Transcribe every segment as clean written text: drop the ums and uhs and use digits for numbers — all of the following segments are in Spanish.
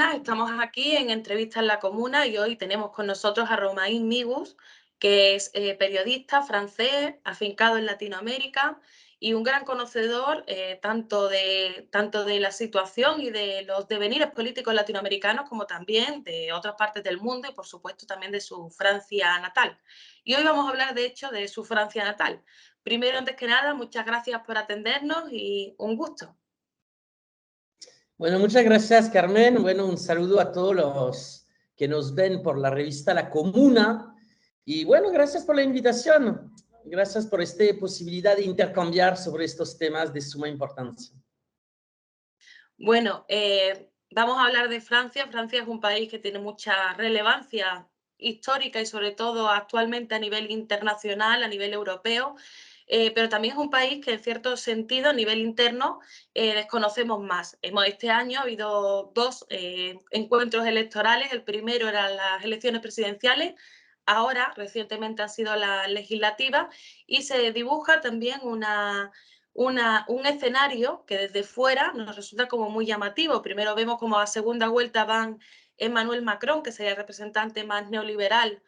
buenas, estamos aquí en Entrevista en la Comuna y hoy tenemos con nosotros a Romain Migus, que es periodista francés, afincado en Latinoamérica y un gran conocedor tanto de la situación y de los devenires políticos latinoamericanos como también de otras partes del mundo y por supuesto también de su Francia natal. Y hoy vamos a hablar de hecho de su Francia natal. Primero, antes que nada, muchas gracias por atendernos y un gusto. Bueno, muchas gracias, Carmen. Bueno, un saludo a todos los que nos ven por la revista La Comuna. Y bueno, gracias por la invitación. Gracias por esta posibilidad de intercambiar sobre estos temas de suma importancia. Bueno, vamos a hablar de Francia. Francia es un país que tiene mucha relevancia histórica y sobre todo actualmente a nivel internacional, a nivel europeo, pero también es un país que en cierto sentido a nivel interno desconocemos más. Este año ha habido dos encuentros electorales. El primero eran las elecciones presidenciales, ahora recientemente han sido las legislativas y se dibuja también un escenario que desde fuera nos resulta como muy llamativo. Primero vemos como a segunda vuelta van Emmanuel Macron, que sería el representante más neoliberal,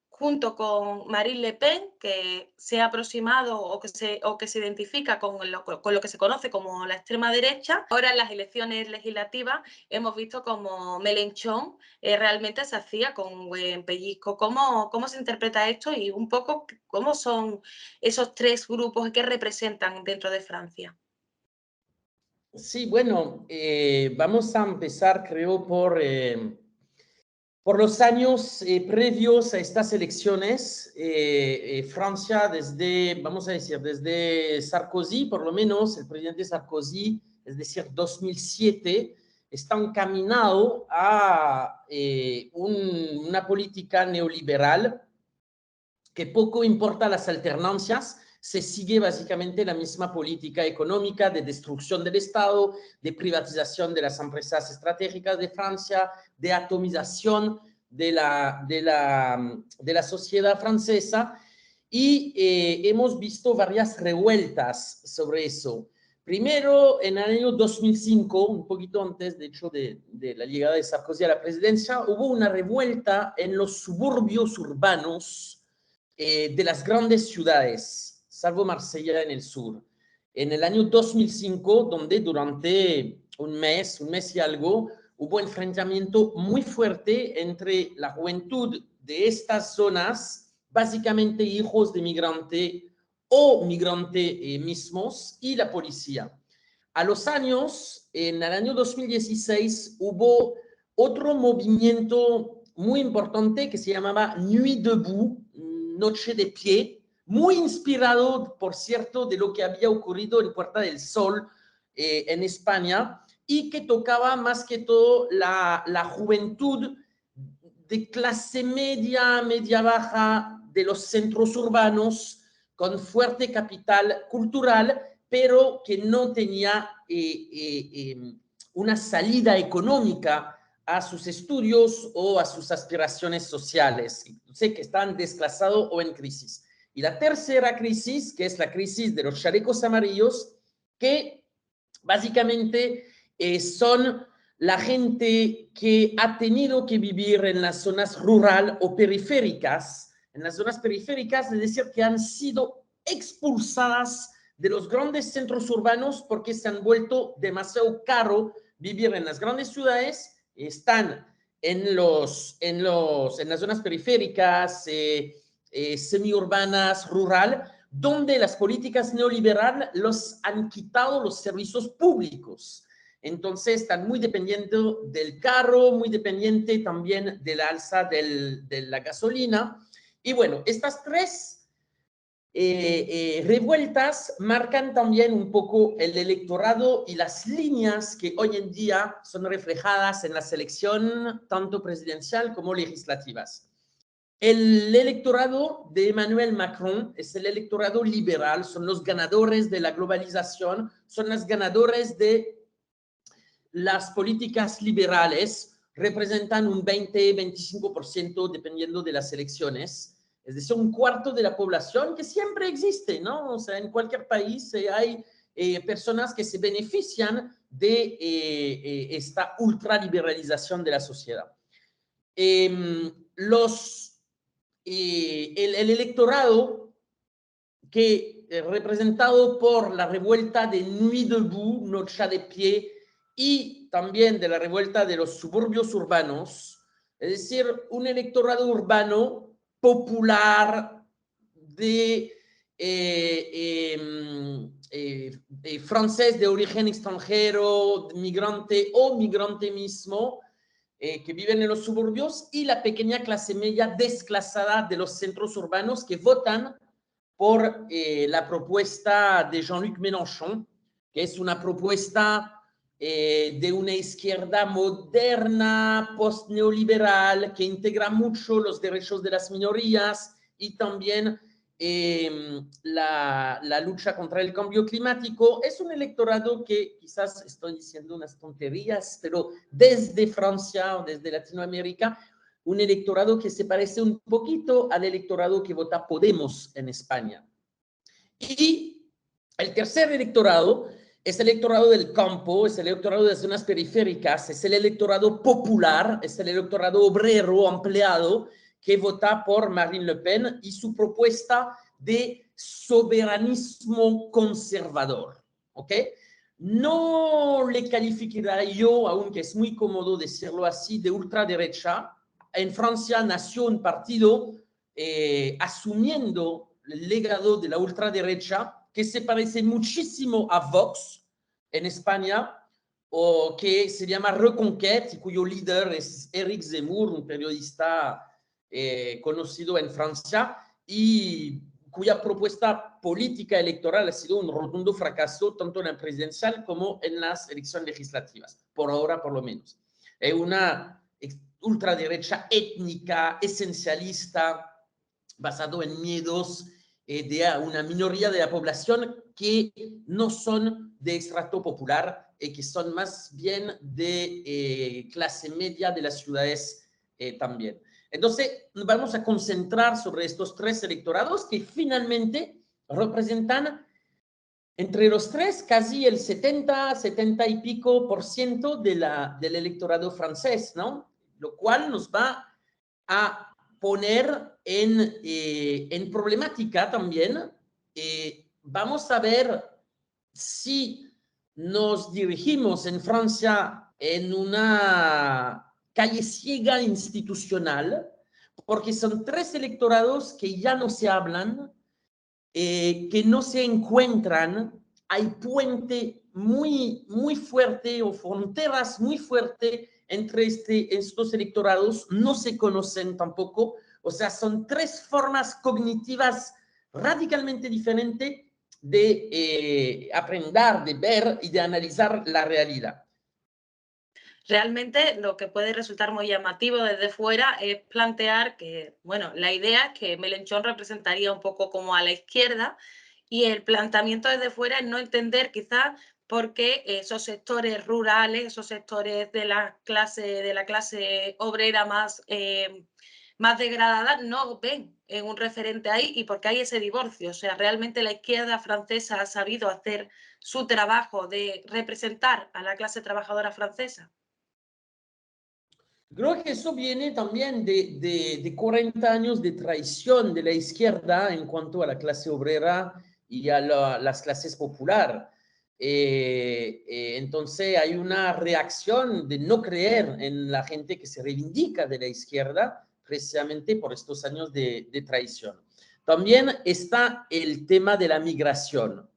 junto con Marine Le Pen, que se ha aproximado o que se identifica con lo que se conoce como la extrema derecha. Ahora en las elecciones legislativas hemos visto como Mélenchon realmente se hacía con un buen pellizco. ¿Cómo se interpreta esto y un poco cómo son esos tres grupos que representan dentro de Francia? Sí, bueno, vamos a empezar, creo, por los años previos a estas elecciones. Francia, vamos a decir, desde Sarkozy, por lo menos, el presidente Sarkozy, es decir, 2007, está encaminado a una política neoliberal que poco importa las alternancias, se sigue básicamente la misma política económica de destrucción del Estado, de privatización de las empresas estratégicas de Francia, de atomización de la sociedad francesa, y hemos visto varias revueltas sobre eso. Primero, en el año 2005, un poquito antes, de hecho, de la llegada de Sarkozy a la presidencia, hubo una revuelta en los suburbios urbanos de las grandes ciudades, salvo Marsella en el sur, en el año 2005, donde durante un mes y algo, hubo enfrentamiento muy fuerte entre la juventud de estas zonas, básicamente hijos de migrante o migrante mismos, y la policía. A los años, en el año 2016, hubo otro movimiento muy importante que se llamaba Nuit debout, Noche de Pie, muy inspirado, por cierto, de lo que había ocurrido en Puerta del Sol en España, y que tocaba más que todo la juventud de clase media, media baja, de los centros urbanos, con fuerte capital cultural, pero que no tenía una salida económica a sus estudios o a sus aspiraciones sociales. Sé que están desclasados o en crisis. Y la tercera crisis, que es la crisis de los chalecos amarillos, que básicamente son la gente que ha tenido que vivir en las zonas rural o periféricas. En las zonas periféricas, es decir, que han sido expulsadas de los grandes centros urbanos porque se han vuelto demasiado caro vivir en las grandes ciudades. Están en las zonas periféricas, semiurbanas, rural, donde las políticas neoliberales los han quitado los servicios públicos. Entonces están muy dependientes del carro, muy dependientes también de la alza de la gasolina. Y bueno, estas tres revueltas marcan también un poco el electorado y las líneas que hoy en día son reflejadas en la selección tanto presidencial como legislativas. El electorado de Emmanuel Macron es el electorado liberal, son los ganadores de la globalización, son los ganadores de las políticas liberales, representan un 20-25% dependiendo de las elecciones. Es decir, un cuarto de la población que siempre existe, ¿no? O sea, en cualquier país hay personas que se benefician de esta ultraliberalización de la sociedad. El electorado que representado por la revuelta de Nuit Debout, Noche de Pie, y también de la revuelta de los suburbios urbanos, es decir, un electorado urbano popular de francés de origen extranjero, migrante o migrante mismo, que viven en los suburbios, y la pequeña clase media desclasada de los centros urbanos que votan por la propuesta de Jean-Luc Mélenchon, que es una propuesta de una izquierda moderna, post-neoliberal, que integra mucho los derechos de las minorías y también la lucha contra el cambio climático. Es un electorado que quizás estoy diciendo unas tonterías, pero desde Francia o desde Latinoamérica, un electorado que se parece un poquito al electorado que vota Podemos en España. Y el tercer electorado es el electorado del campo, es el electorado de las zonas periféricas, es el electorado popular, es el electorado obrero, empleado, que vota por Marine Le Pen y su propuesta de soberanismo conservador. ¿Ok? No le calificaría yo, aunque es muy cómodo decirlo así, de ultraderecha. En Francia nació un partido asumiendo el legado de la ultraderecha que se parece muchísimo a Vox en España, o que se llama Reconquête, y cuyo líder es Éric Zemmour, un periodista conocido en Francia, y cuya propuesta política electoral ha sido un rotundo fracaso tanto en la presidencial como en las elecciones legislativas, por ahora por lo menos. Es una ultraderecha étnica, esencialista, basado en miedos de una minoría de la población que no son de estrato popular, que son más bien de clase media de las ciudades también. Entonces, vamos a concentrar sobre estos tres electorados que finalmente representan entre los tres casi el 70, 70 y pico por ciento del electorado francés, ¿no? Lo cual nos va a poner en problemática también. Vamos a ver si nos dirigimos en Francia en una calle ciega institucional, porque son tres electorados que ya no se hablan, que no se encuentran. Hay puente muy, muy fuerte o fronteras muy fuertes entre estos electorados, no se conocen tampoco, o sea, son tres formas cognitivas radicalmente diferentes de aprender, de ver y de analizar la realidad. Realmente lo que puede resultar muy llamativo desde fuera es plantear que, bueno, la idea es que Mélenchon representaría un poco como a la izquierda, y el planteamiento desde fuera es no entender quizás por qué esos sectores rurales, esos sectores de la clase obrera más degradada no ven en un referente ahí, y porque hay ese divorcio. O sea, realmente la izquierda francesa ha sabido hacer su trabajo de representar a la clase trabajadora francesa. Creo que eso viene también de 40 años de traición de la izquierda en cuanto a la clase obrera y a las clases populares. Entonces hay una reacción de no creer en la gente que se reivindica de la izquierda precisamente por estos años de traición. También está el tema de la migración.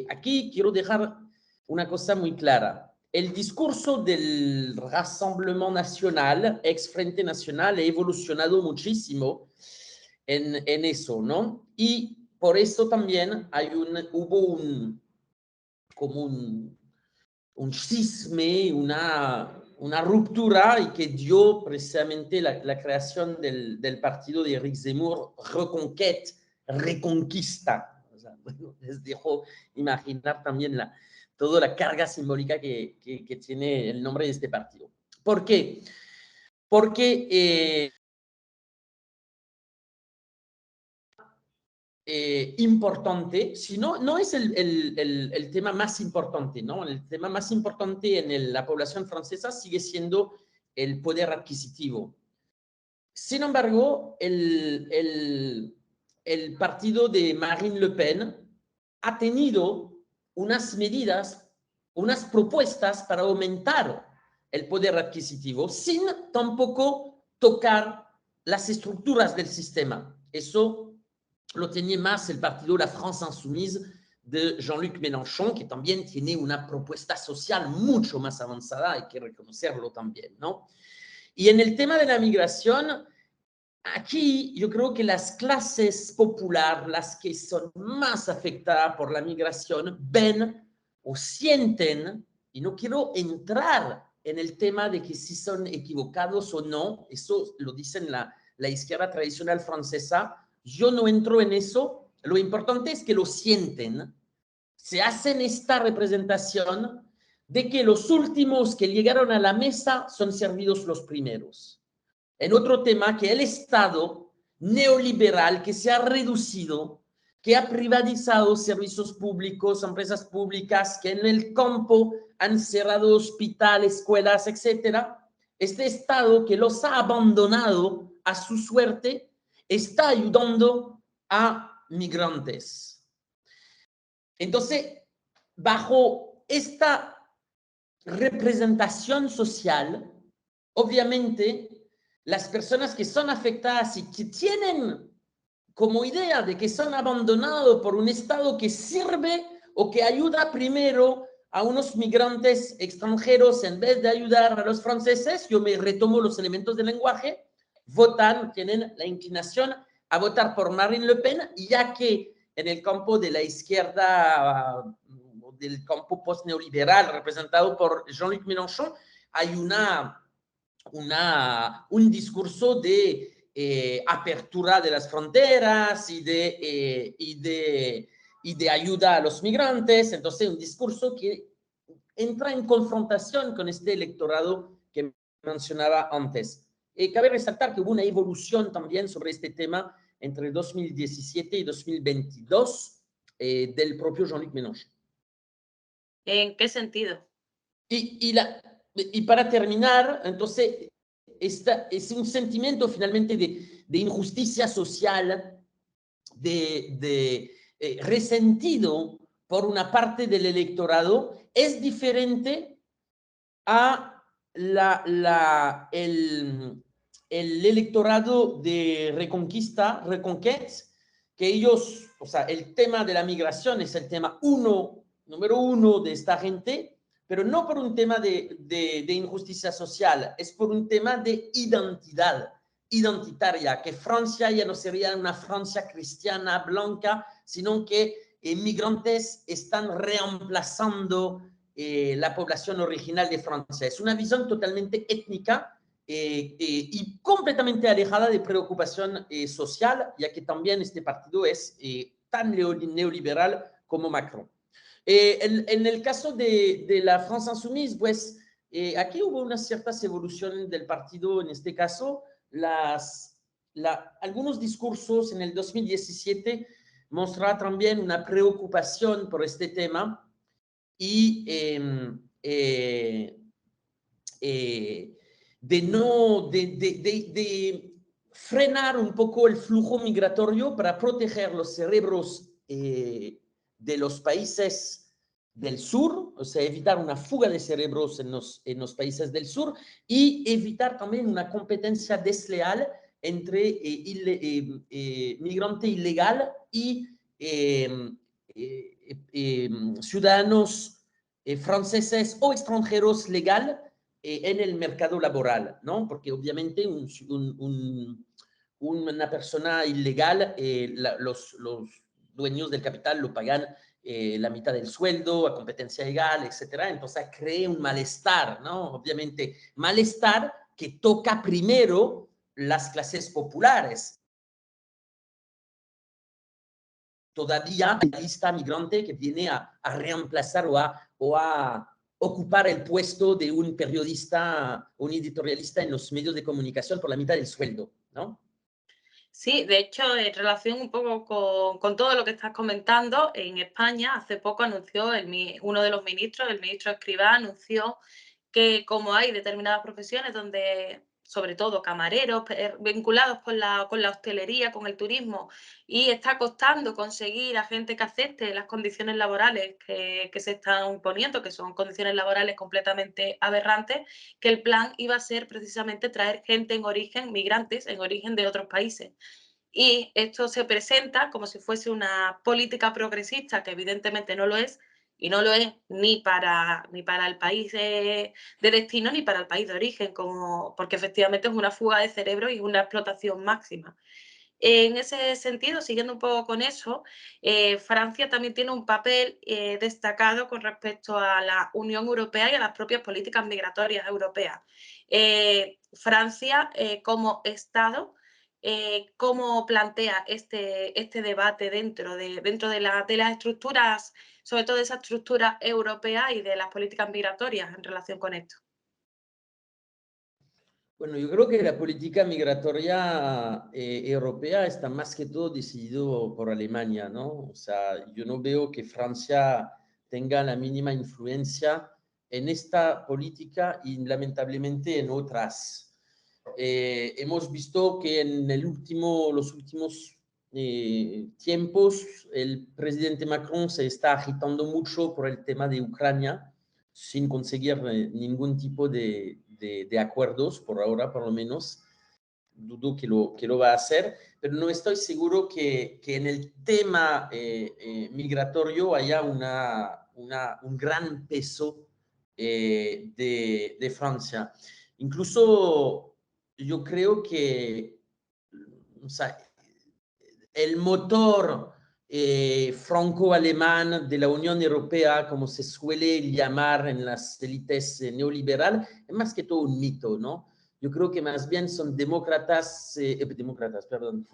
Aquí quiero dejar una cosa muy clara. El discurso del Rassemblement Nacional, ex Frente Nacional, ha evolucionado muchísimo en eso, ¿no? Y por eso también hubo como un cisme, una ruptura, y que dio precisamente la creación del partido de Éric Zemmour, Reconquête, Reconquista. O sea, bueno, les dejo imaginar también toda la carga simbólica que tiene el nombre de este partido. ¿Por qué? Porque importante, sino no es el tema más importante, ¿no? El tema más importante en la población francesa sigue siendo el poder adquisitivo. Sin embargo, el partido de Marine Le Pen ha tenido unas medidas, unas propuestas para aumentar el poder adquisitivo sin tampoco tocar las estructuras del sistema. Eso lo tenía más el partido La France Insoumise de Jean-Luc Mélenchon, que también tiene una propuesta social mucho más avanzada, hay que reconocerlo también, ¿no? Y en el tema de la migración, aquí yo creo que las clases populares, las que son más afectadas por la migración, ven o sienten, y no quiero entrar en el tema de que si son equivocados o no, eso lo dicen la izquierda tradicional francesa, yo no entro en eso, lo importante es que lo sienten, se hacen esta representación de que los últimos que llegaron a la mesa son servidos los primeros. En otro tema, que el Estado neoliberal que se ha reducido, que ha privatizado servicios públicos, empresas públicas, que en el campo han cerrado hospitales, escuelas, etcétera, este Estado que los ha abandonado a su suerte, está ayudando a migrantes. Entonces, bajo esta representación social, obviamente, las personas que son afectadas y que tienen como idea de que son abandonados por un Estado que sirve o que ayuda primero a unos migrantes extranjeros en vez de ayudar a los franceses, yo me retomo los elementos del lenguaje, votan, tienen la inclinación a votar por Marine Le Pen, ya que en el campo de la izquierda, del campo post-neoliberal representado por Jean-Luc Mélenchon, hay un discurso de apertura de las fronteras y de ayuda a los migrantes. Entonces, un discurso que entra en confrontación con este electorado que mencionaba antes. Cabe resaltar que hubo una evolución también sobre este tema entre 2017 y 2022 del propio Jean-Luc Mélenchon. ¿En qué sentido? Y para terminar, entonces, es un sentimiento finalmente de injusticia social, resentido por una parte del electorado, es diferente a el electorado de Reconquête, que ellos, o sea, el tema de la migración es el tema número uno de esta gente, pero no por un tema de injusticia social, es por un tema de identitaria, que Francia ya no sería una Francia cristiana blanca, sino que inmigrantes están reemplazando la población original de Francia. Es una visión totalmente étnica y completamente alejada de preocupación social, ya que también este partido es tan neoliberal como Macron. En el caso de la France Insoumise, pues aquí hubo unas ciertas evoluciones del partido en este caso. Algunos discursos en el 2017 mostraron también una preocupación por este tema y de frenar un poco el flujo migratorio para proteger los cerebros de los países del sur, o sea, evitar una fuga de cerebros en los países del sur y evitar también una competencia desleal entre migrante ilegal y ciudadanos franceses o extranjeros legal en el mercado laboral, ¿no? Porque obviamente una persona ilegal, los dueños del capital lo pagan la mitad del sueldo, a competencia legal, etcétera. Entonces crea un malestar, ¿no? Obviamente, malestar que toca primero las clases populares. Todavía la lista migrante que viene a reemplazar o a ocupar el puesto de un periodista, un editorialista en los medios de comunicación por la mitad del sueldo, ¿no? Sí, de hecho, en relación un poco con todo lo que estás comentando, en España hace poco anunció uno de los ministros, el ministro Escrivá, anunció que como hay determinadas profesiones donde, sobre todo camareros, vinculados con la hostelería, con el turismo, y está costando conseguir a gente que acepte las condiciones laborales que se están poniendo, que son condiciones laborales completamente aberrantes, que el plan iba a ser precisamente traer gente en origen, migrantes en origen de otros países. Y esto se presenta como si fuese una política progresista, que evidentemente no lo es, y no lo es ni para el país de destino ni para el país de origen, como, porque efectivamente es una fuga de cerebro y una explotación máxima. En ese sentido, siguiendo un poco con eso, Francia también tiene un papel destacado con respecto a la Unión Europea y a las propias políticas migratorias europeas. Francia, como Estado, ¿cómo plantea este debate dentro de las estructuras, sobre todo de esa estructura europea y de las políticas migratorias en relación con esto? Bueno, yo creo que la política migratoria europea está más que todo decidido por Alemania, ¿no? O sea, yo no veo que Francia tenga la mínima influencia en esta política y lamentablemente en otras. Hemos visto que en los últimos tiempos el presidente Macron se está agitando mucho por el tema de Ucrania sin conseguir ningún tipo de acuerdos, por ahora por lo menos. Dudo que lo va a hacer, pero no estoy seguro que en el tema migratorio haya un gran peso de Francia. Incluso yo creo que, o sea, el motor franco-alemán de la Unión Europea, como se suele llamar en las élites neoliberal, es más que todo un mito, ¿no? Yo creo que más bien son demócratas, perdón,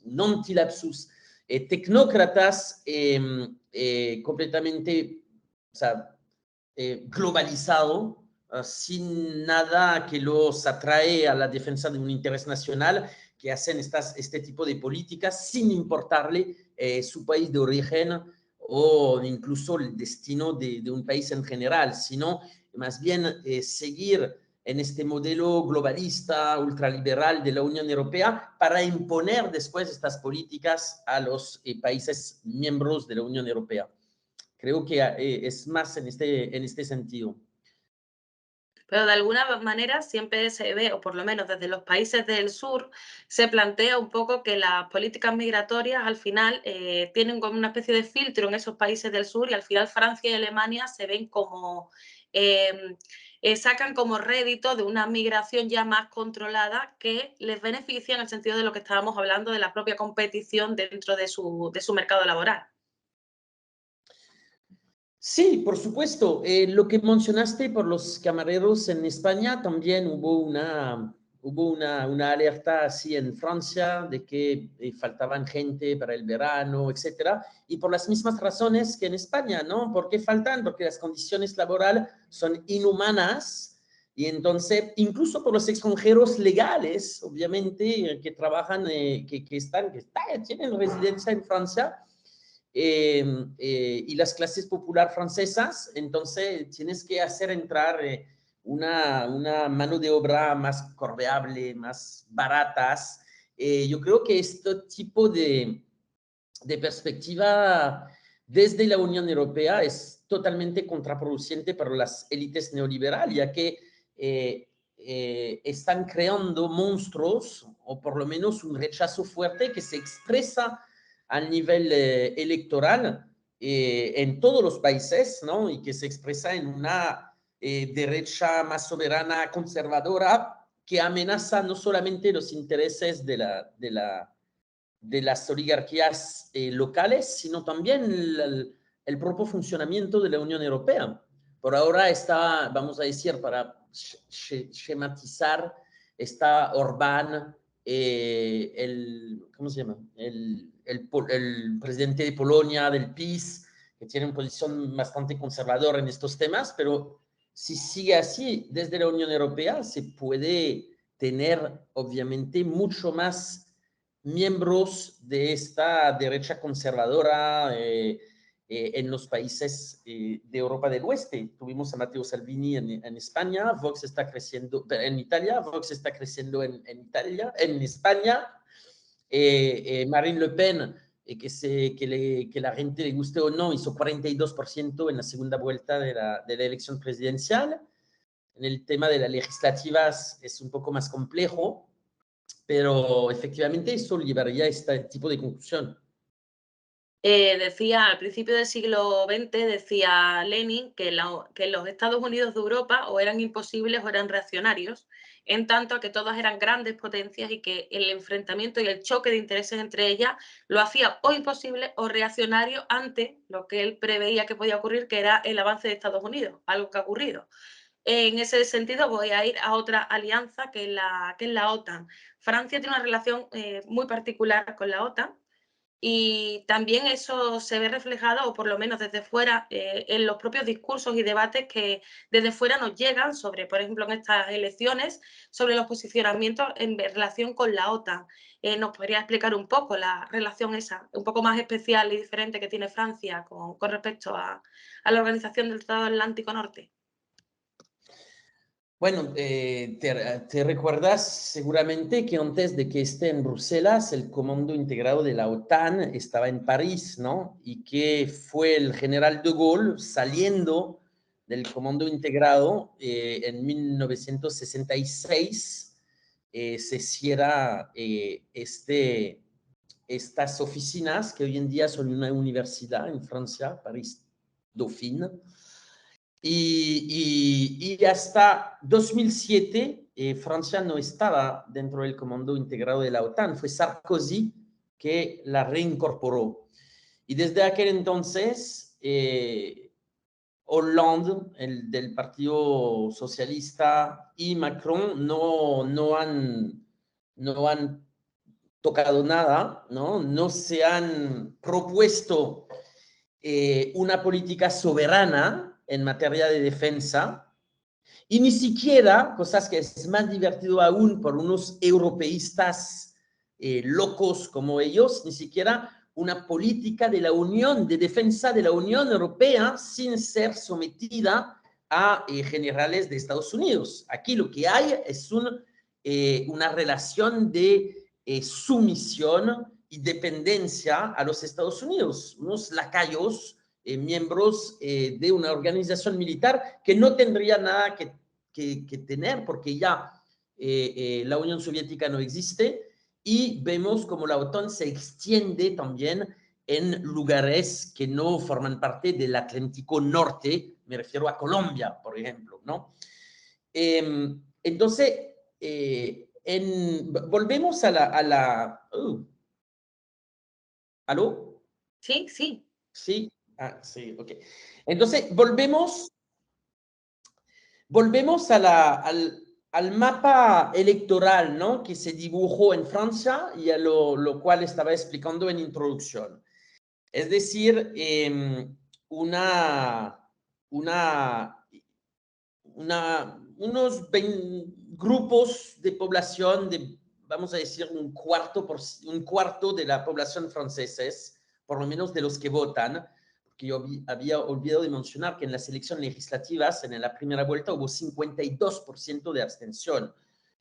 non tilapsus, tecnócratas completamente, o sea, globalizado, sin nada que los atrae a la defensa de un interés nacional, que hacen este tipo de políticas sin importarle su país de origen o incluso el destino de un país en general, sino más bien seguir en este modelo globalista, ultraliberal de la Unión Europea para imponer después estas políticas a los países miembros de la Unión Europea. Creo que es más en este sentido. Pero de alguna manera siempre se ve, o por lo menos desde los países del sur, se plantea un poco que las políticas migratorias al final tienen como una especie de filtro en esos países del sur y al final Francia y Alemania se ven como, eh, sacan como rédito de una migración ya más controlada que les beneficia en el sentido de lo que estábamos hablando de la propia competición dentro de su mercado laboral. Sí, por supuesto. Lo que mencionaste por los camareros en España, también hubo una alerta así en Francia de que faltaban gente para el verano, etcétera, y por las mismas razones que en España, ¿no? ¿Por qué faltan? Porque las condiciones laborales son inhumanas y entonces, incluso por los extranjeros legales, obviamente, que trabajan, tienen residencia en Francia, y las clases popular francesas, entonces tienes que hacer entrar una mano de obra más corveable, más baratas. Yo creo que este tipo de perspectiva desde la Unión Europea es totalmente contraproducente para las élites neoliberales, ya que están creando monstruos, o por lo menos un rechazo fuerte que se expresa a nivel electoral en todos los países, ¿no? Y que se expresa en una derecha más soberana, conservadora, que amenaza no solamente los intereses de las oligarquías locales, sino también el propio funcionamiento de la Unión Europea. Por ahora está, vamos a decir, para schematizar, está Orbán, ¿cómo se llama? El presidente de Polonia, del PiS, que tiene una posición bastante conservadora en estos temas, pero si sigue así desde la Unión Europea, se puede tener obviamente mucho más miembros de esta derecha conservadora en los países de Europa del Oeste. Tuvimos a Matteo Salvini en España, Vox está creciendo en Italia, Vox está creciendo en España, Marine Le Pen, que la gente le guste o no, hizo 42% en la segunda vuelta de la elección presidencial. En el tema de las legislativas es un poco más complejo, pero efectivamente eso llevaría a este tipo de conclusión. Decía, al principio del siglo XX, decía Lenin que los Estados Unidos de Europa o eran imposibles o eran reaccionarios, en tanto a que todas eran grandes potencias y que el enfrentamiento y el choque de intereses entre ellas lo hacía o imposible o reaccionario ante lo que él preveía que podía ocurrir, que era el avance de Estados Unidos, algo que ha ocurrido. En ese sentido, voy a ir a otra alianza que es la OTAN. Francia tiene una relación muy particular con la OTAN y también eso se ve reflejado, o por lo menos desde fuera, en los propios discursos y debates que desde fuera nos llegan sobre, por ejemplo, en estas elecciones, sobre los posicionamientos en relación con la OTAN. ¿Nos podría explicar un poco la relación esa, un poco más especial y diferente que tiene Francia con respecto a la Organización del Tratado Atlántico Norte? Bueno, te recuerdas seguramente que antes de que esté en Bruselas, el comando integrado de la OTAN estaba en París, ¿no? Y que fue el general de Gaulle saliendo del comando integrado en 1966, se cierra estas oficinas que hoy en día son una universidad en Francia, París Dauphine. Y hasta 2007 Francia no estaba dentro del comando integrado de la OTAN, fue Sarkozy que la reincorporó. Y desde aquel entonces, Hollande, el del Partido Socialista, y Macron no han tocado nada, no se han propuesto una política soberana en materia de defensa y ni siquiera, cosas que es más divertido aún por unos europeístas locos como ellos, ni siquiera una política de la Unión, de defensa de la Unión Europea sin ser sometida a generales de Estados Unidos. Aquí lo que hay es una relación de sumisión y dependencia a los Estados Unidos, unos lacayos, miembros de una organización militar que no tendría nada que tener porque ya la Unión Soviética no existe y vemos como la OTAN se extiende también en lugares que no forman parte del Atlántico Norte, me refiero a Colombia, por ejemplo, ¿no? Entonces, volvemos a la ¿Aló? Sí, sí. Sí, sí, ok. Entonces, volvemos al mapa electoral, ¿no? Que se dibujó en Francia y a lo cual estaba explicando en introducción. Es decir, unos grupos de población de, vamos a decir, un cuarto de la población franceses, por lo menos de los que votan, porque yo había olvidado de mencionar que en las elecciones legislativas, en la primera vuelta, hubo 52% de abstención,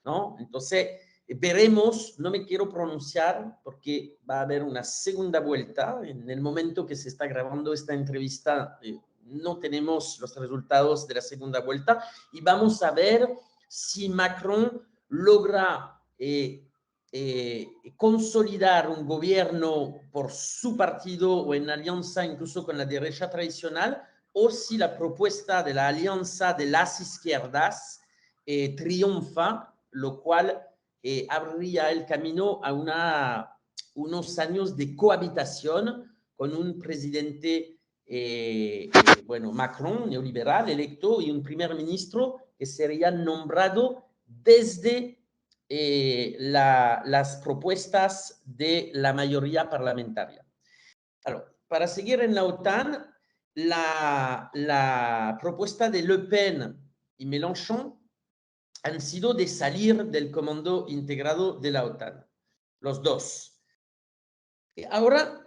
¿no? Entonces, veremos, no me quiero pronunciar porque va a haber una segunda vuelta. En el momento que se está grabando esta entrevista, no tenemos los resultados de la segunda vuelta y vamos a ver si Macron logra consolidar un gobierno por su partido o en alianza incluso con la derecha tradicional o si la propuesta de la alianza de las izquierdas triunfa, lo cual abriría el camino a unos años de cohabitación con un presidente bueno, Macron, neoliberal, electo, y un primer ministro que sería nombrado desde las propuestas de la mayoría parlamentaria. Alors, para seguir en la OTAN, la propuesta de Le Pen y Mélenchon han sido de salir del comando integrado de la OTAN, los dos. Ahora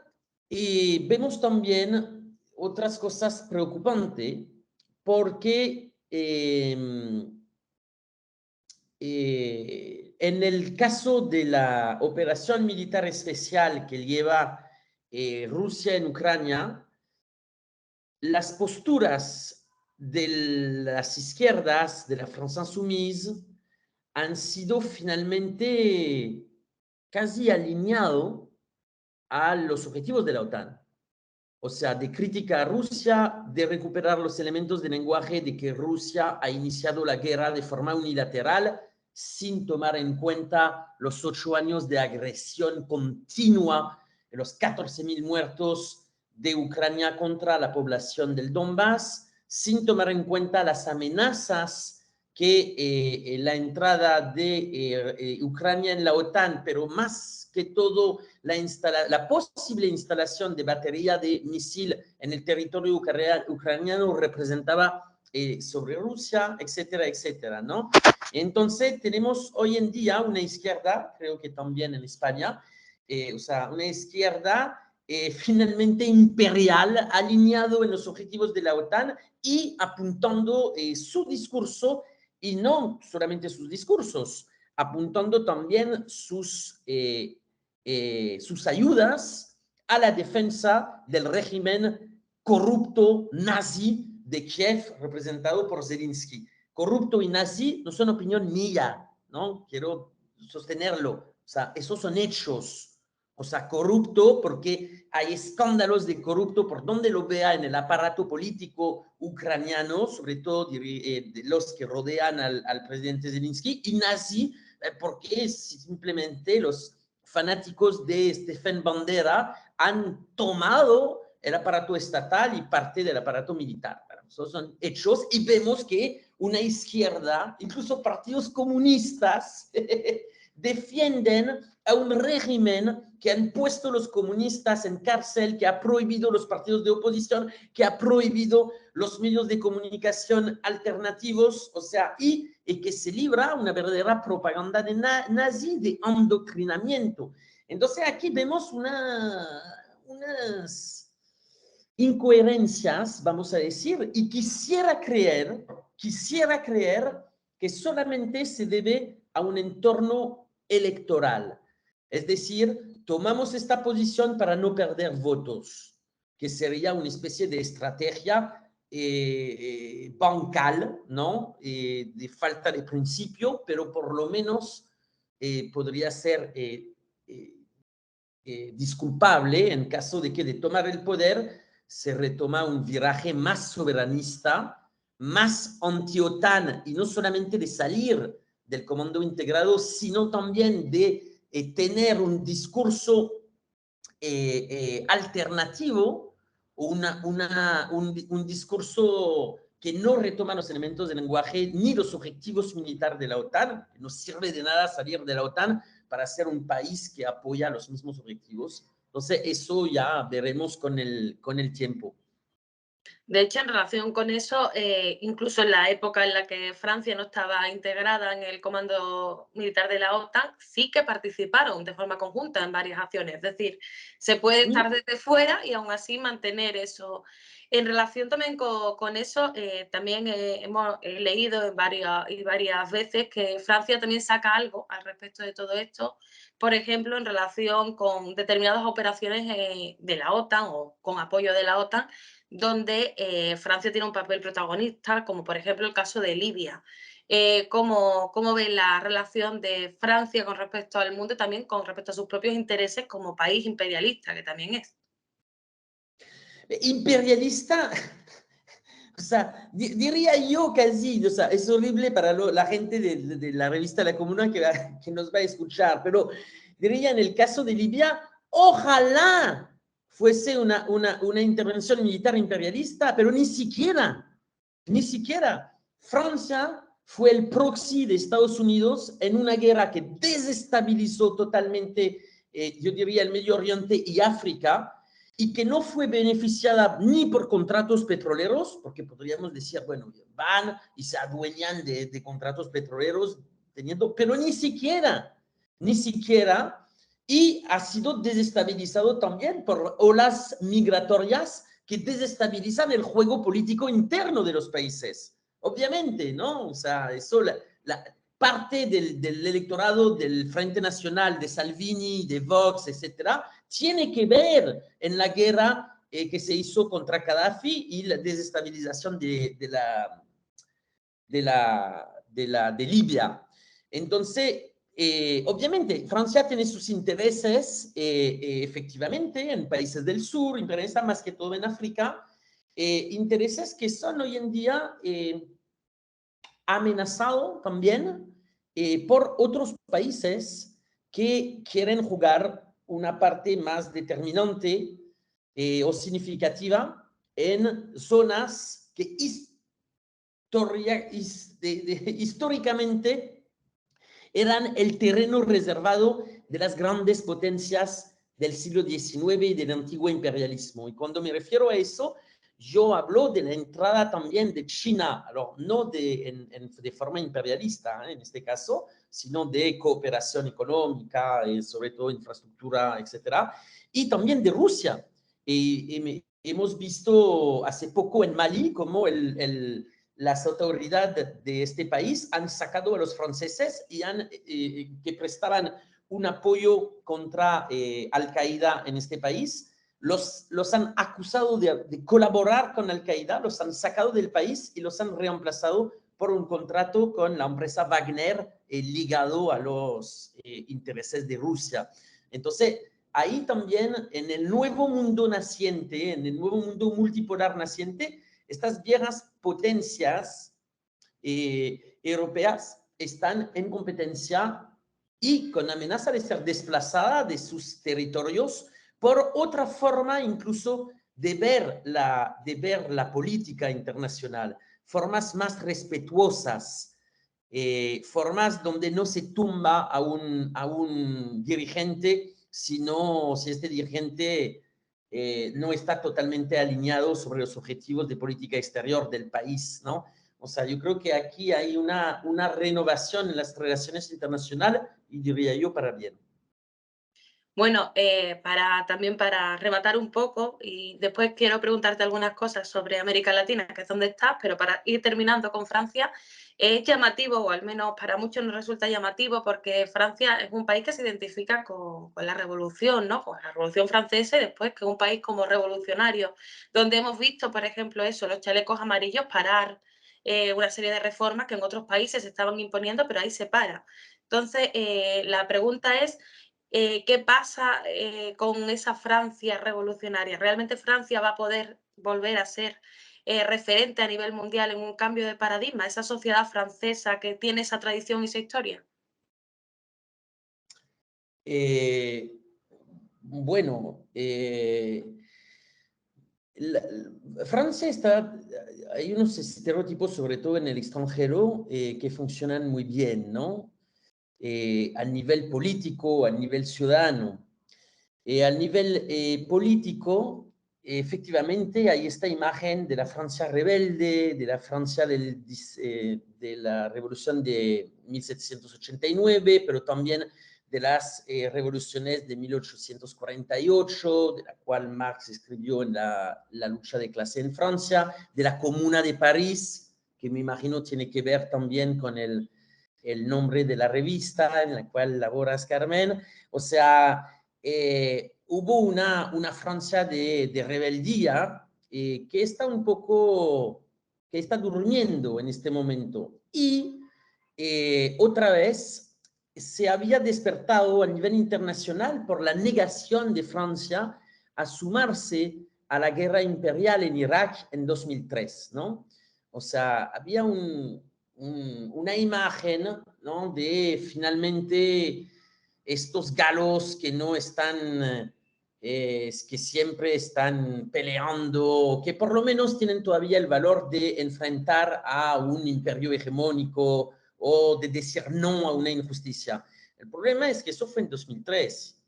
vemos también otras cosas preocupantes porque en el caso de la operación militar especial que lleva Rusia en Ucrania, las posturas de las izquierdas, de la France Insoumise, han sido finalmente casi alineado a los objetivos de la OTAN. O sea, de crítica a Rusia, de recuperar los elementos de lenguaje de que Rusia ha iniciado la guerra de forma unilateral sin tomar en cuenta los 8 años de agresión continua, de los 14.000 muertos de Ucrania contra la población del Donbass, sin tomar en cuenta las amenazas que la entrada de Ucrania en la OTAN, pero más que todo la posible instalación de batería de misil en el territorio ucraniano representaba sobre Rusia, etcétera, etcétera, ¿no? Entonces tenemos hoy en día una izquierda, creo que también en España, o sea, una izquierda finalmente imperial, alineado en los objetivos de la OTAN y apuntando su discurso, y no solamente sus discursos, apuntando también sus ayudas a la defensa del régimen corrupto nazi de Kiev, representado por Zelensky. Corrupto y nazi no son opinión mía, ¿no? Quiero sostenerlo. O sea, esos son hechos. O sea, corrupto porque hay escándalos de corrupto por donde lo vea en el aparato político ucraniano, sobre todo de los que rodean al presidente Zelensky, y nazi porque simplemente los fanáticos de Stefan Bandera han tomado el aparato estatal y parte del aparato militar. Esos son hechos y vemos que una izquierda, incluso partidos comunistas, defienden a un régimen que han puesto los comunistas en cárcel, que ha prohibido los partidos de oposición, que ha prohibido los medios de comunicación alternativos, o sea, y que se libra una verdadera propaganda de nazi, de adoctrinamiento. Entonces aquí vemos unas incoherencias, vamos a decir, y quisiera creer que solamente se debe a un entorno electoral. Es decir, tomamos esta posición para no perder votos, que sería una especie de estrategia bancal, ¿no? De falta de principio, pero por lo menos podría ser disculpable en caso de que de tomar el poder se retoma un viraje más soberanista, más anti-OTAN, y no solamente de salir del comando integrado, sino también de tener un discurso alternativo, un discurso que no retoma los elementos del lenguaje ni los objetivos militares de la OTAN. No sirve de nada salir de la OTAN para ser un país que apoya los mismos objetivos. Entonces, eso ya veremos con el tiempo. De hecho, en relación con eso, incluso en la época en la que Francia no estaba integrada en el comando militar de la OTAN, sí que participaron de forma conjunta en varias acciones. Es decir, se puede estar desde fuera y aún así mantener eso. En relación también con eso, también hemos leído en varias veces que Francia también saca algo al respecto de todo esto, por ejemplo, en relación con determinadas operaciones de la OTAN o con apoyo de la OTAN, donde Francia tiene un papel protagonista, como por ejemplo el caso de Libia. ¿Cómo ven la relación de Francia con respecto al mundo y también con respecto a sus propios intereses como país imperialista, que también es? Imperialista, o sea, diría yo casi, o sea, es horrible para la gente de la revista La Comuna que nos va a escuchar, pero diría en el caso de Libia, ojalá fuese una intervención militar imperialista, pero ni siquiera. Francia fue el proxy de Estados Unidos en una guerra que desestabilizó totalmente, yo diría, el Medio Oriente y África, y que no fue beneficiada ni por contratos petroleros, porque podríamos decir, bueno, van y se adueñan de contratos petroleros, pero ni siquiera y ha sido desestabilizado también por olas migratorias que desestabilizan el juego político interno de los países. Obviamente, ¿no? O sea, eso, parte del electorado del Frente Nacional, de Salvini, de Vox, etcétera, tiene que ver en la guerra que se hizo contra Gaddafi y la desestabilización de Libia. Entonces, obviamente, Francia tiene sus intereses, efectivamente, en países del sur, interesa más que todo en África, intereses que son hoy en día amenazados también por otros países que quieren jugar una parte más determinante o significativa en zonas que históricamente eran el terreno reservado de las grandes potencias del siglo XIX y del antiguo imperialismo. Y cuando me refiero a eso, yo hablo de la entrada también de China, no de forma imperialista en este caso, sino de cooperación económica, sobre todo infraestructura, etcétera, y también de Rusia. Hemos visto hace poco en Mali cómo las autoridades de este país han sacado a los franceses y que prestaban un apoyo contra Al-Qaeda en este país. Los han acusado de colaborar con Al-Qaeda, los han sacado del país y los han reemplazado por un contrato con la empresa Wagner ligado a los intereses de Rusia. Entonces, ahí también en el nuevo mundo naciente, en el nuevo mundo multipolar naciente, estas viejas potencias europeas están en competencia y con amenaza de ser desplazadas de sus territorios por otra forma incluso de ver la política internacional, formas más respetuosas, formas donde no se tumba a un dirigente, sino si este dirigente no está totalmente alineado sobre los objetivos de política exterior del país, ¿no? O sea, yo creo que aquí hay una renovación en las relaciones internacionales y diría yo para bien. Bueno, también para rematar un poco, y después quiero preguntarte algunas cosas sobre América Latina, que es donde estás, pero para ir terminando con Francia, es llamativo, o al menos para muchos nos resulta llamativo, porque Francia es un país que se identifica con la revolución, ¿no? Con la Revolución Francesa y después que es un país como revolucionario, donde hemos visto, por ejemplo, eso, los chalecos amarillos parar una serie de reformas que en otros países se estaban imponiendo, pero ahí se para. Entonces, la pregunta es, ¿qué pasa con esa Francia revolucionaria? ¿Realmente Francia va a poder volver a ser referente a nivel mundial en un cambio de paradigma? Esa sociedad francesa que tiene esa tradición y esa historia. Eh, bueno, Francia está, hay unos estereotipos, sobre todo en el extranjero, que funcionan muy bien, ¿no? A nivel político, a nivel ciudadano. A nivel político, efectivamente, hay esta imagen de la Francia rebelde, de la Francia de la revolución de 1789, pero también de las revoluciones de 1848, de la cual Marx escribió en la lucha de clase en Francia, de la Comuna de París, que me imagino tiene que ver también con el nombre de la revista en la cual laboras, Carmen. O sea, hubo una Francia de rebeldía que está un poco, que está durmiendo en este momento. Y otra vez se había despertado a nivel internacional por la negación de Francia a sumarse a la guerra imperial en Irak en 2003, ¿no? O sea, había una imagen, ¿no? De finalmente estos galos que no están, que siempre están peleando, que por lo menos tienen todavía el valor de enfrentar a un imperio hegemónico o de decir no a una injusticia. El problema es que eso fue en 2003,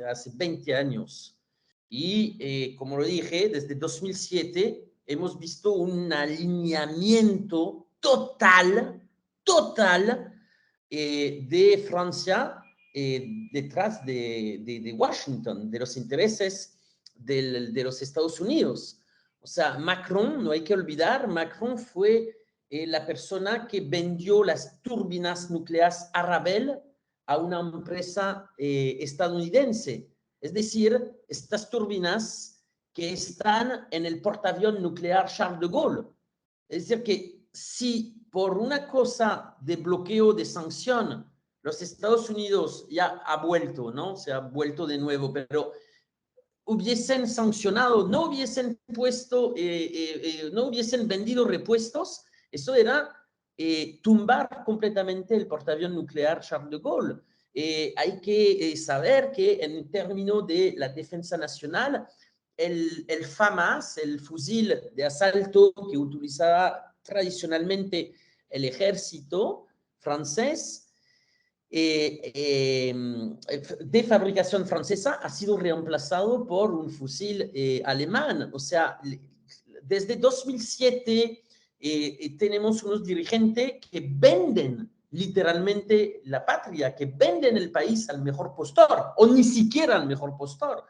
hace 20 años. Y como lo dije, desde 2007 hemos visto un alineamiento total de Francia detrás de Washington, de los intereses de los Estados Unidos. O sea, Macron, no hay que olvidar, Macron fue la persona que vendió las turbinas nucleares Arabel a una empresa estadounidense. Es decir, estas turbinas que están en el portaaviones nuclear Charles de Gaulle. Es decir, que si por una cosa de bloqueo, de sanción, los Estados Unidos ya ha vuelto, ¿no? Se ha vuelto de nuevo, pero hubiesen sancionado, no hubiesen puesto, no hubiesen vendido repuestos, eso era tumbar completamente el portaaviones nuclear Charles de Gaulle. Hay que saber que en términos de la defensa nacional, el FAMAS, el fusil de asalto que utilizaba tradicionalmente el ejército francés, de fabricación francesa ha sido reemplazado por un fusil alemán. O sea, desde 2007 tenemos unos dirigentes que venden literalmente la patria, que venden el país al mejor postor, o ni siquiera al mejor postor.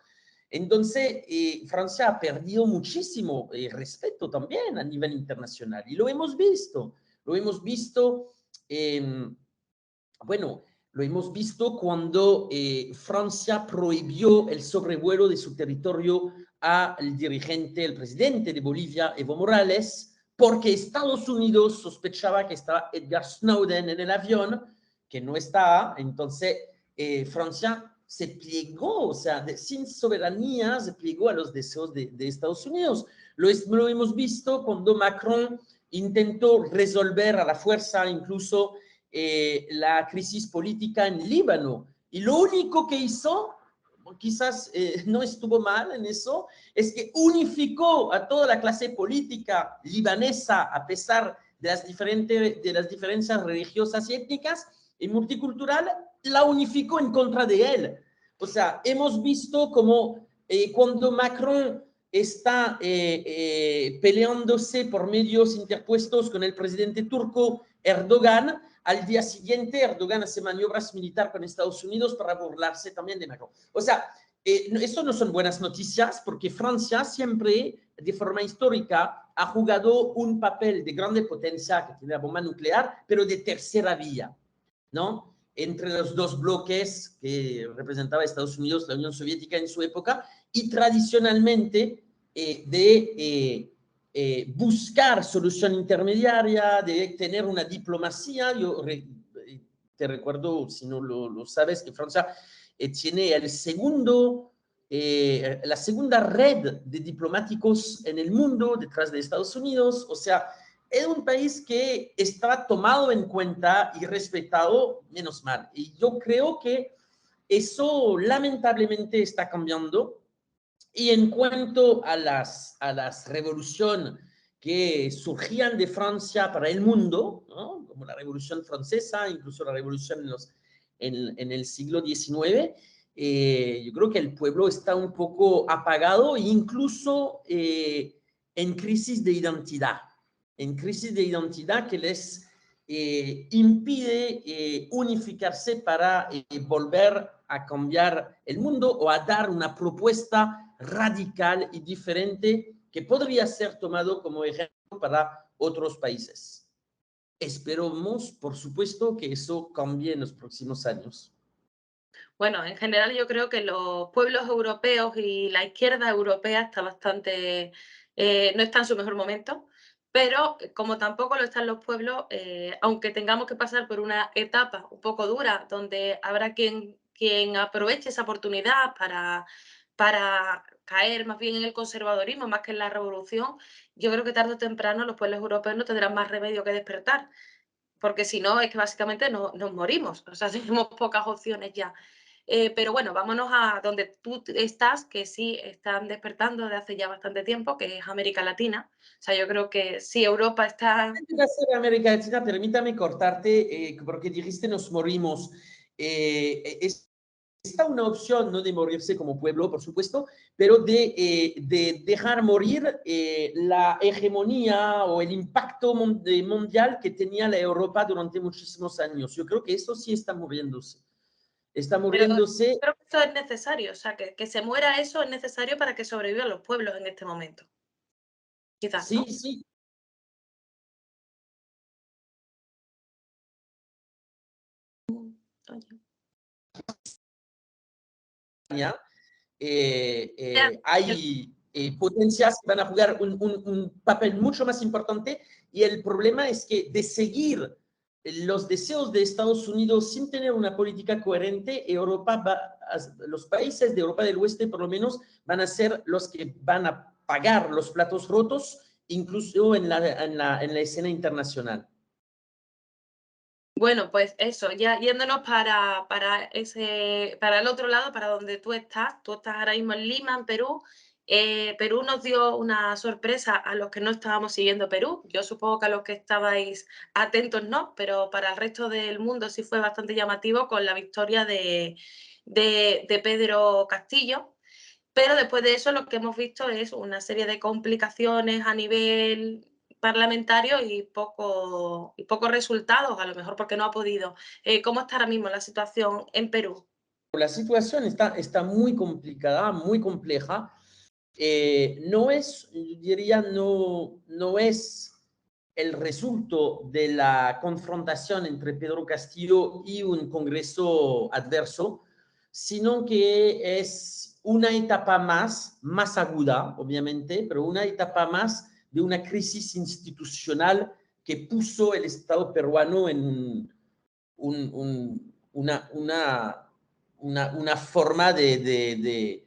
Entonces, Francia ha perdido muchísimo respeto también a nivel internacional, y lo hemos visto. Bueno, lo hemos visto cuando Francia prohibió el sobrevuelo de su territorio al dirigente, el presidente de Bolivia, Evo Morales, porque Estados Unidos sospechaba que estaba Edward Snowden en el avión, que no estaba. Entonces Francia se plegó, o sea, sin soberanía, se plegó a los deseos de Estados Unidos. Lo hemos visto cuando Macron intentó resolver a la fuerza incluso la crisis política en Líbano. Y lo único que hizo, quizás no estuvo mal en eso, es que unificó a toda la clase política libanesa a pesar de las diferencias religiosas y étnicas y multicultural, la unificó en contra de él. O sea, hemos visto como cuando Macron está peleándose por medios interpuestos con el presidente turco Erdogan, al día siguiente Erdogan hace maniobras militares con Estados Unidos para burlarse también de Macron. O sea, esto no son buenas noticias porque Francia siempre, de forma histórica, ha jugado un papel de grande potencia, que tiene la bomba nuclear, pero de tercera vía, ¿no? Entre los dos bloques que representaba Estados Unidos, la Unión Soviética en su época, y tradicionalmente buscar solución intermediaria, de tener una diplomacia. Yo te recuerdo, si no lo sabes, que Francia tiene la segunda red de diplomáticos en el mundo detrás de Estados Unidos. O sea, es un país que está tomado en cuenta y respetado, menos mal. Y yo creo que eso lamentablemente está cambiando. Y en cuanto a las revoluciones que surgían de Francia para el mundo, ¿no? Como la Revolución Francesa, incluso la Revolución en el siglo XIX, yo creo que el pueblo está un poco apagado e incluso en crisis de identidad. En crisis de identidad que les impide unificarse para volver a cambiar el mundo o a dar una propuesta radical y diferente que podría ser tomado como ejemplo para otros países. Esperamos, por supuesto, que eso cambie en los próximos años. Bueno, en general yo creo que los pueblos europeos y la izquierda europea está bastante, no está en su mejor momento, pero como tampoco lo están los pueblos, aunque tengamos que pasar por una etapa un poco dura, donde habrá quien aproveche esa oportunidad para caer más bien en el conservadorismo más que en la revolución, yo creo que tarde o temprano los pueblos europeos no tendrán más remedio que despertar, porque si no es que básicamente nos morimos, o sea, tenemos pocas opciones ya. Pero bueno, vámonos a donde tú estás, que sí están despertando desde hace ya bastante tiempo, que es América Latina. O sea, yo creo que sí, Europa está... En América Latina, permítame cortarte, porque dijiste nos morimos. Está una opción, no de morirse como pueblo, por supuesto, pero de dejar morir la hegemonía o el impacto mundial que tenía la Europa durante muchísimos años. Yo creo que eso sí está muriéndose. está Pero muriéndose. creo que esto es necesario, o sea, que se muera eso es necesario para que sobrevivan los pueblos en este momento. Quizás, Sí, ¿no? sí, Oye. Ya, el hay potencias que van a jugar un papel mucho más importante y el problema es que de seguir los deseos de Estados Unidos sin tener una política coherente, los países de Europa del Oeste por lo menos van a ser los que van a pagar los platos rotos, incluso en la escena internacional. Bueno, pues eso, ya yéndonos para el otro lado, para donde tú estás ahora mismo en Lima, en Perú. Perú nos dio una sorpresa a los que no estábamos siguiendo Perú. Yo supongo que a los que estabais atentos no, pero para el resto del mundo sí fue bastante llamativo con la victoria de Pedro Castillo. Pero después de eso lo que hemos visto es una serie de complicaciones a nivel parlamentario y pocos resultados, a lo mejor porque no ha podido. ¿Cómo está ahora mismo la situación en Perú? La situación está muy complicada, muy compleja. No es, yo diría, no es el resultado de la confrontación entre Pedro Castillo y un Congreso adverso, sino que es una etapa más aguda, obviamente, pero una etapa más de una crisis institucional que puso el Estado peruano en una forma de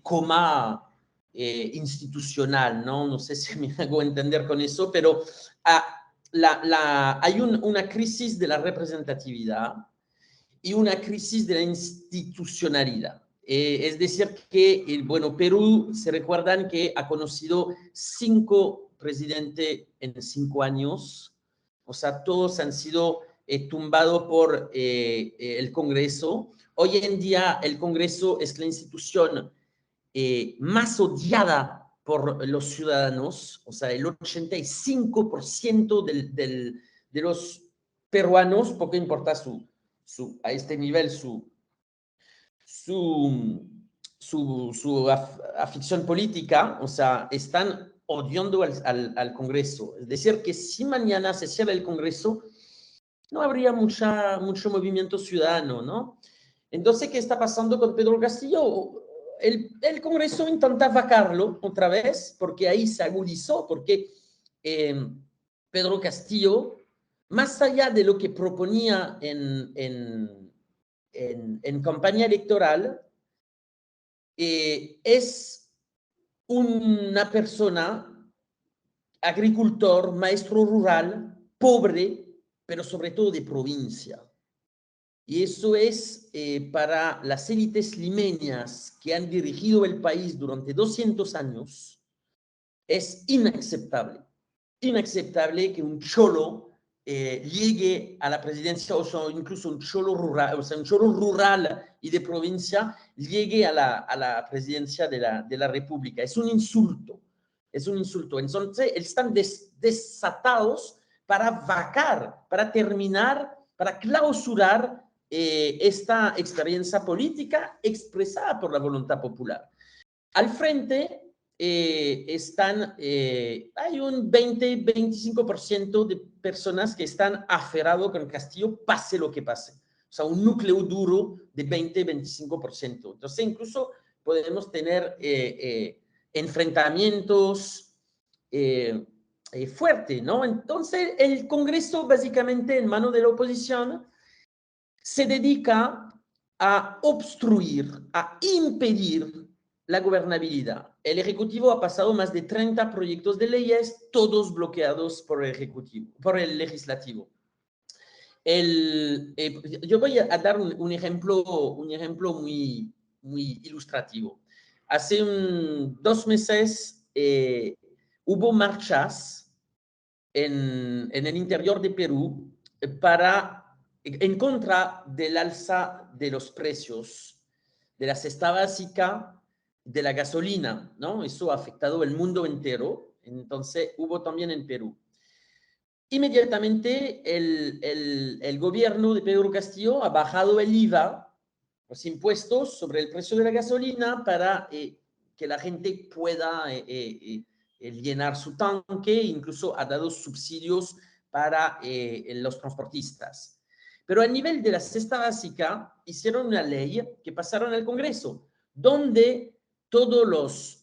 coma institucional, ¿no? No sé si me hago entender con eso, pero hay una crisis de la representatividad y una crisis de la institucionalidad. Es decir, que, bueno, Perú, se recuerdan que ha conocido 5 presidentes en 5 años, o sea, todos han sido tumbados por el Congreso. Hoy en día el Congreso es la institución más odiada por los ciudadanos, o sea, el 85% de los peruanos, poco importa a este nivel su afición política, o sea, están odiando al Congreso. Es decir, que si mañana se cierra el Congreso, no habría mucho movimiento ciudadano, ¿no? Entonces, ¿qué está pasando con Pedro Castillo? El Congreso intenta vacarlo otra vez, porque ahí se agudizó, porque Pedro Castillo, más allá de lo que proponía en campaña electoral, es una persona, agricultor, maestro rural, pobre, pero sobre todo de provincia. Y eso es para las élites limeñas que han dirigido el país durante 200 años, es inaceptable. Inaceptable que un cholo llegue a la presidencia, o sea, incluso un cholo rural, o sea, un cholo rural y de provincia, llegue a la presidencia de la República. Es un insulto. Es un insulto. Entonces, están desatados para vacar, para terminar, para clausurar esta experiencia política expresada por la voluntad popular. Al frente hay un 20-25% de personas que están aferrados con Castillo, pase lo que pase. O sea, un núcleo duro de 20-25%. Entonces, incluso podemos tener enfrentamientos fuertes, ¿no? Entonces, el Congreso, básicamente, en manos de la oposición, se dedica a obstruir, a impedir la gobernabilidad. El Ejecutivo ha pasado más de 30 proyectos de leyes, todos bloqueados por el Ejecutivo, por el Legislativo. Yo voy a dar un ejemplo muy ilustrativo. Hace 2 meses hubo marchas en el interior de Perú en contra del alza de los precios de la cesta básica, de la gasolina, ¿no? Eso ha afectado el mundo entero, entonces hubo también en Perú. Inmediatamente el gobierno de Pedro Castillo ha bajado el IVA los impuestos sobre el precio de la gasolina para que la gente pueda llenar su tanque, incluso ha dado subsidios para los transportistas. Pero a nivel de la cesta básica, hicieron una ley que pasaron al Congreso, donde todos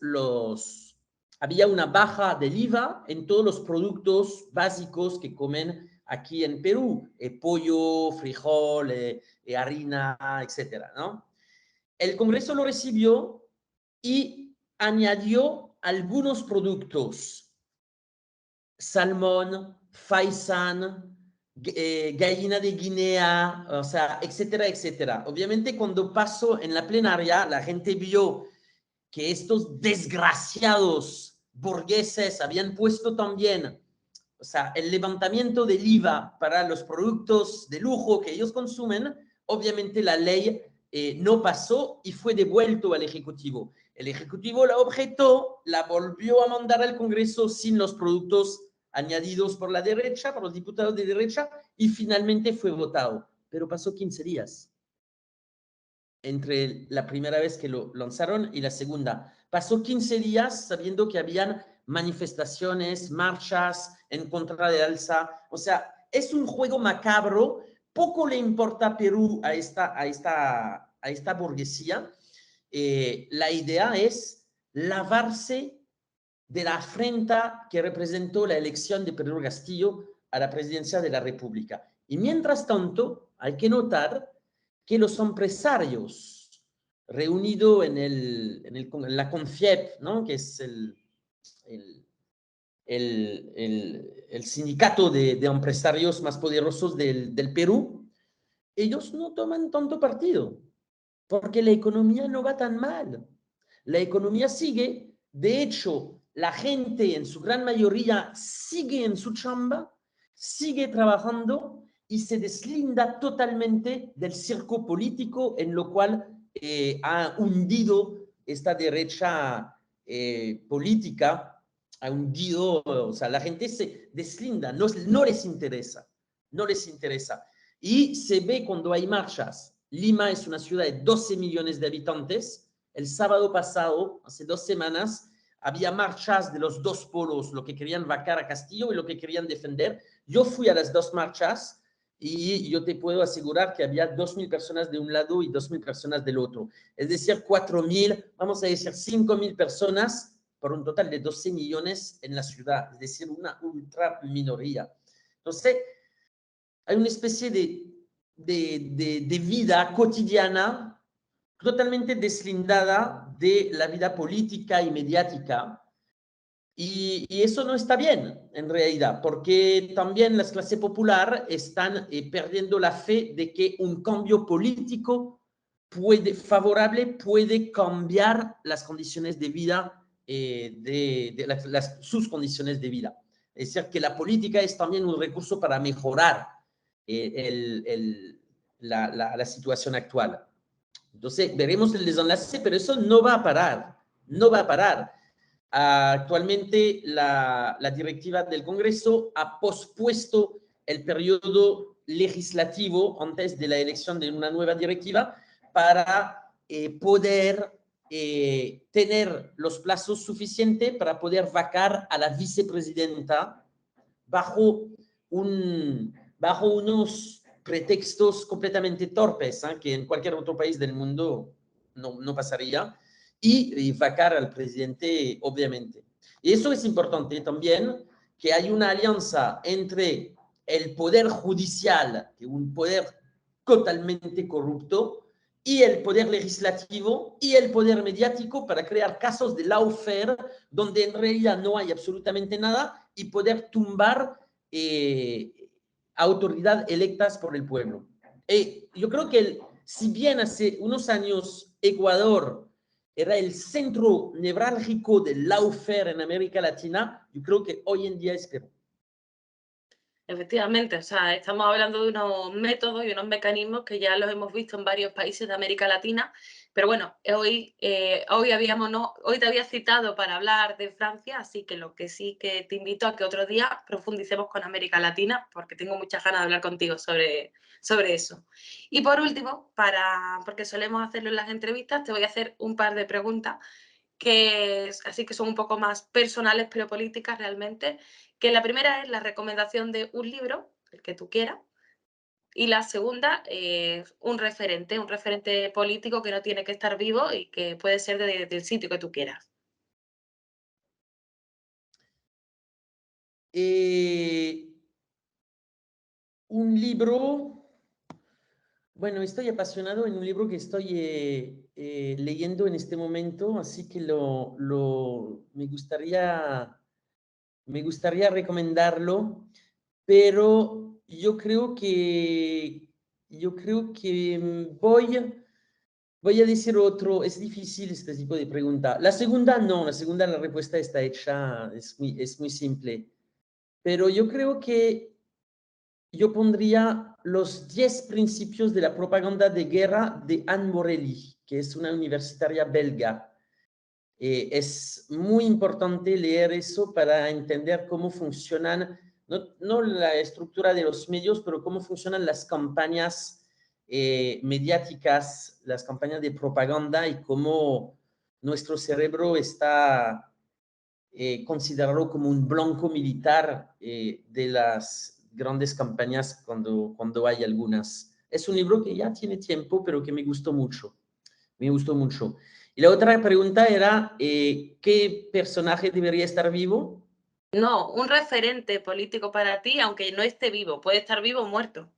había una baja del IVA en todos los productos básicos que comen aquí en Perú, pollo, frijol, harina, etcétera, ¿no? El Congreso lo recibió y añadió algunos productos, salmón, faisán, gallina de Guinea, o sea, etcétera, etcétera. Obviamente, cuando pasó en la plenaria, la gente vio que estos desgraciados burgueses habían puesto también, o sea, el levantamiento del IVA para los productos de lujo que ellos consumen. Obviamente la ley no pasó y fue devuelto al Ejecutivo. El Ejecutivo la objetó, la volvió a mandar al Congreso sin los productos añadidos por la derecha, por los diputados de derecha, y finalmente fue votado. Pero pasó 15 días entre la primera vez que lo lanzaron y la segunda. Pasó 15 días sabiendo que habían manifestaciones, marchas en contra de alza. O sea, es un juego macabro. Poco le importa a Perú a esta burguesía. La idea es lavarse de la afrenta que representó la elección de Pedro Castillo a la presidencia de la República. Y mientras tanto, hay que notar que los empresarios reunidos en la CONFIEP, ¿no? Que es el sindicato de empresarios más poderosos del Perú, ellos no toman tanto partido, porque la economía no va tan mal. La economía sigue, de hecho, la gente en su gran mayoría sigue en su chamba, sigue trabajando y se deslinda totalmente del circo político en lo cual ha hundido esta derecha política, ha hundido, o sea, la gente se deslinda, no les interesa, no les interesa. Y se ve cuando hay marchas. Lima es una ciudad de 12 millones de habitantes. El sábado pasado, hace 2 semanas, había marchas de los dos polos, lo que querían vacar a Castillo y lo que querían defender. Yo fui a las dos marchas y yo te puedo asegurar que había 2.000 personas de un lado y 2.000 personas del otro. Es decir, 4.000, vamos a decir 5.000 personas por un total de 12 millones en la ciudad, es decir, una ultra minoría. Entonces, hay una especie de vida cotidiana totalmente deslindada de la vida política y mediática. Y eso no está bien, en realidad, porque también las clases populares están perdiendo la fe de que un cambio político favorable puede cambiar las condiciones de vida, sus condiciones de vida. Es decir, que la política es también un recurso para mejorar la situación actual. Entonces, veremos el desenlace, pero eso no va a parar, no va a parar. Actualmente, la directiva del Congreso ha pospuesto el periodo legislativo antes de la elección de una nueva directiva para poder tener los plazos suficientes para poder vacar a la vicepresidenta bajo unos pretextos completamente torpes, que en cualquier otro país del mundo no pasaría, y vacar al presidente, obviamente. Y eso es importante también, que hay una alianza entre el poder judicial, que es un poder totalmente corrupto, y el poder legislativo y el poder mediático para crear casos de lawfare donde en realidad no hay absolutamente nada y poder tumbar autoridades electas por el pueblo. Yo creo que si bien hace unos años Ecuador era el centro nevrálgico del lawfare en América Latina, yo creo que hoy en día es Perú. Efectivamente, o sea, estamos hablando de unos métodos y unos mecanismos que ya los hemos visto en varios países de América Latina, pero bueno, hoy te había citado para hablar de Francia, así que lo que sí que te invito a que otro día profundicemos con América Latina, porque tengo muchas ganas de hablar contigo sobre eso. Y por último, porque solemos hacerlo en las entrevistas, te voy a hacer un par de preguntas así que son un poco más personales, pero políticas realmente, que la primera es la recomendación de un libro, el que tú quieras, y la segunda es un referente político que no tiene que estar vivo y que puede ser del sitio que tú quieras. Eh, un libro, bueno, estoy apasionado en un libro que estoy leyendo en este momento, así que me gustaría recomendarlo, pero yo creo que voy a decir otro. Es difícil este tipo de pregunta. La segunda no, la segunda la respuesta está hecha, es muy simple, pero yo creo que yo pondría los 10 principios de la propaganda de guerra de Anne Morelli, que es una universitaria belga. Es muy importante leer eso para entender cómo funcionan, no la estructura de los medios, pero cómo funcionan las campañas mediáticas, las campañas de propaganda y cómo nuestro cerebro está considerado como un blanco militar de las grandes campañas cuando hay algunas. Es un libro que ya tiene tiempo, pero que me gustó mucho. Me gustó mucho. Y la otra pregunta era, ¿qué personaje debería estar vivo? No, un referente político para ti, aunque no esté vivo, puede estar vivo o muerto.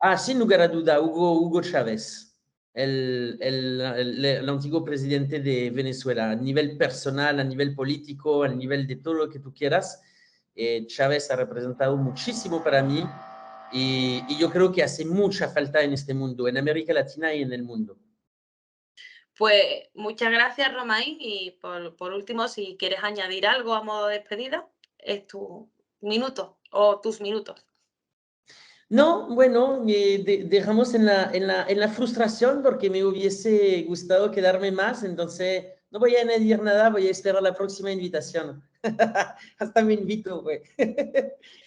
Ah, sin lugar a duda, Hugo Chávez, el antiguo presidente de Venezuela. A nivel personal, a nivel político, a nivel de todo lo que tú quieras, Chávez ha representado muchísimo para mí y yo creo que hace mucha falta en este mundo, en América Latina y en el mundo. Pues muchas gracias, Romain, y por último, si quieres añadir algo a modo de despedida, es tu minuto o tus minutos. No, bueno, dejamos en la frustración porque me hubiese gustado quedarme más, entonces no voy a añadir nada, voy a esperar la próxima invitación. Hasta me invito, güey.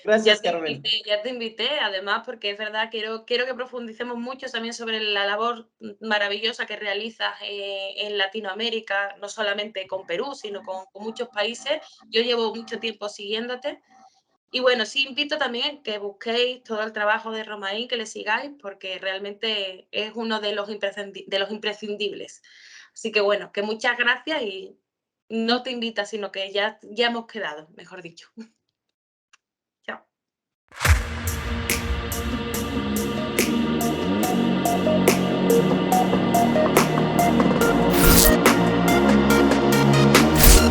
Gracias, Carmen. Ya te invité, además, porque es verdad, quiero que profundicemos mucho también sobre la labor maravillosa que realizas en Latinoamérica, no solamente con Perú, sino con muchos países. Yo llevo mucho tiempo siguiéndote. Y bueno, sí invito también que busquéis todo el trabajo de Romain, que le sigáis, porque realmente es uno de los imprescindibles. Así que bueno, que muchas gracias y no te invita, sino que ya hemos quedado, mejor dicho. Chao.